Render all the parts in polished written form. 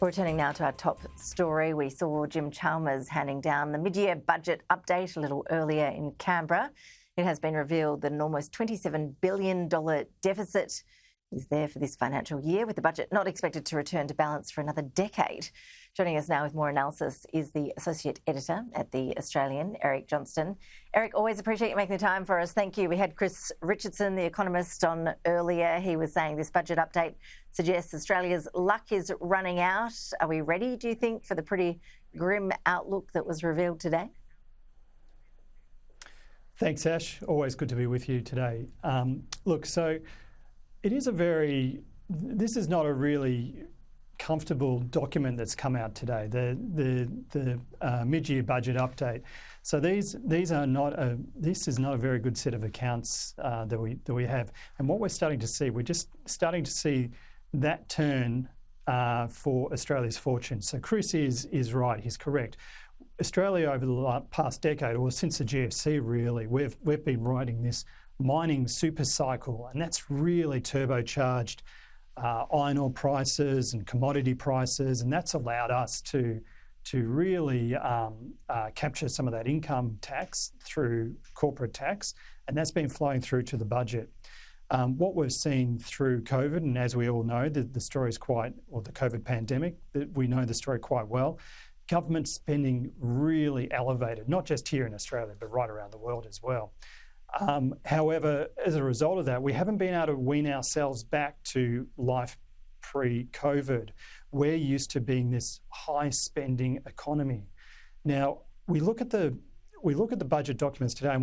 Returning now to our top story, we saw Jim Chalmers handing down the mid-year budget update a little earlier in Canberra. It has been revealed that an almost $27 billion deficit is there for this financial year, with the budget not expected to return to balance for another decade. Joining us now with more analysis is the Associate Editor at The Australian, Eric Johnston. Eric, always appreciate you making the time for us. Thank you. We had Chris Richardson, the economist, on earlier. He was saying this budget update suggests Australia's luck is running out. Are we ready, do you think, for the pretty grim outlook that was revealed today? Thanks, Ash. Always good to be with you today. Look, so it is this is not a really comfortable document that's come out today, the mid-year budget update. So this is not a very good set of accounts that we have. And what we're starting to see, we're just starting to see that turn for Australia's fortune. So Chris is right, he's correct. Australia over the past decade, or since the GFC really, we've been riding this mining super cycle, and that's really turbocharged iron ore prices and commodity prices, and that's allowed us to really capture some of that income tax through corporate tax, and that's been flowing through to the budget. What we've seen through COVID, and as we all know, the story is or the COVID pandemic, we know the story quite well. Government spending really elevated, not just here in Australia, but right around the world as well. However, as a result of that, we haven't been able to wean ourselves back to life pre-COVID. We're used to being this high-spending economy. Now, we look at the budget documents today,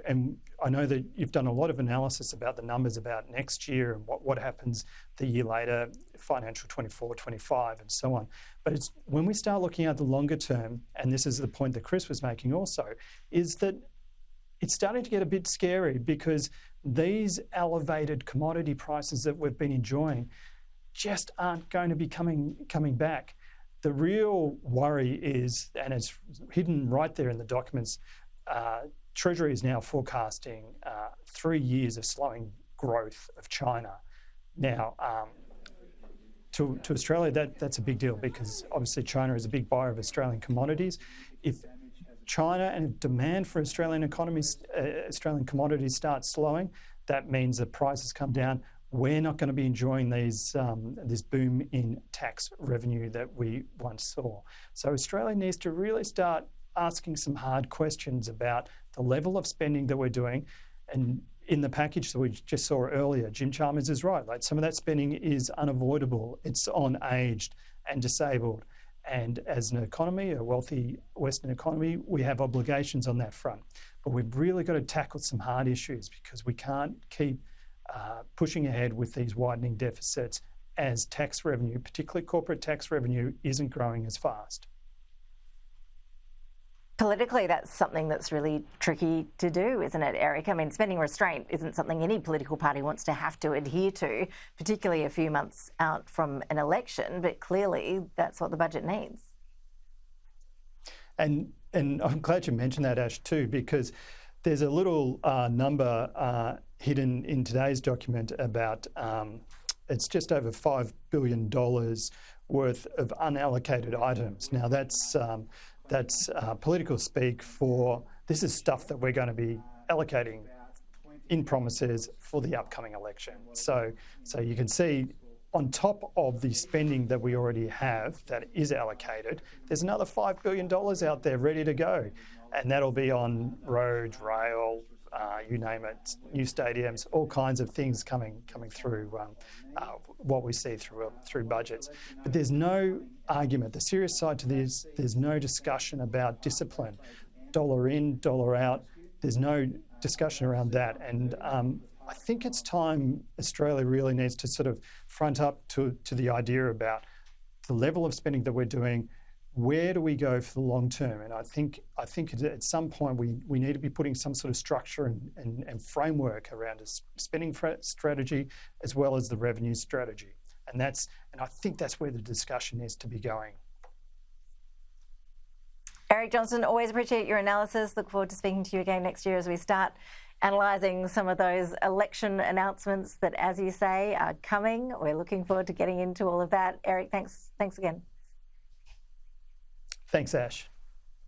and I know that you've done a lot of analysis about the numbers about next year and what happens the year later, financial 24, 25, and so on. But it's when we start looking at the longer term, and this is the point that Chris was making also, is that it's starting to get a bit scary, because these elevated commodity prices that we've been enjoying just aren't going to be coming back. The real worry is, and it's hidden right there in the documents, Treasury is now forecasting 3 years of slowing growth of China. Now, to Australia, that's a big deal, because obviously China is a big buyer of Australian commodities. If China and demand for Australian commodities start slowing, that means that prices come down. We're not going to be enjoying this boom in tax revenue that we once saw. So Australia needs to really start asking some hard questions about the level of spending that we're doing. And in the package that we just saw earlier, Jim Chalmers is right. Like, some of that spending is unavoidable. It's on aged and disabled. And as an economy, a wealthy Western economy, we have obligations on that front. But we've really got to tackle some hard issues, because we can't keep pushing ahead with these widening deficits as tax revenue, particularly corporate tax revenue, isn't growing as fast. Politically, that's something that's really tricky to do, isn't it, Eric? I mean, spending restraint isn't something any political party wants to have to adhere to, particularly a few months out from an election, but clearly that's what the budget needs. And I'm glad you mentioned that, Ash, too, because there's a little number hidden in today's document about it's just over $5 billion worth of unallocated items. Now, that's political speak for this is stuff that we're going to be allocating in promises for the upcoming election. So you can see, on top of the spending that we already have that is allocated, there's another $5 billion out there ready to go. And that'll be on roads, rail, you name it, new stadiums, all kinds of things coming through what we see through budgets. But there's no argument. The serious side to this, there's no discussion about discipline. Dollar in, dollar out. There's no discussion around that. And I think it's time Australia really needs to sort of front up to the idea about the level of spending that we're doing. Where do we go for the long term? And I think at some point we need to be putting some sort of structure and framework around a spending strategy as well as the revenue strategy. And I think that's where the discussion needs to be going. Eric Johnston, always appreciate your analysis. Look forward to speaking to you again next year as we start analysing some of those election announcements that, as you say, are coming. We're looking forward to getting into all of that. Eric, thanks again. Thanks, Ash.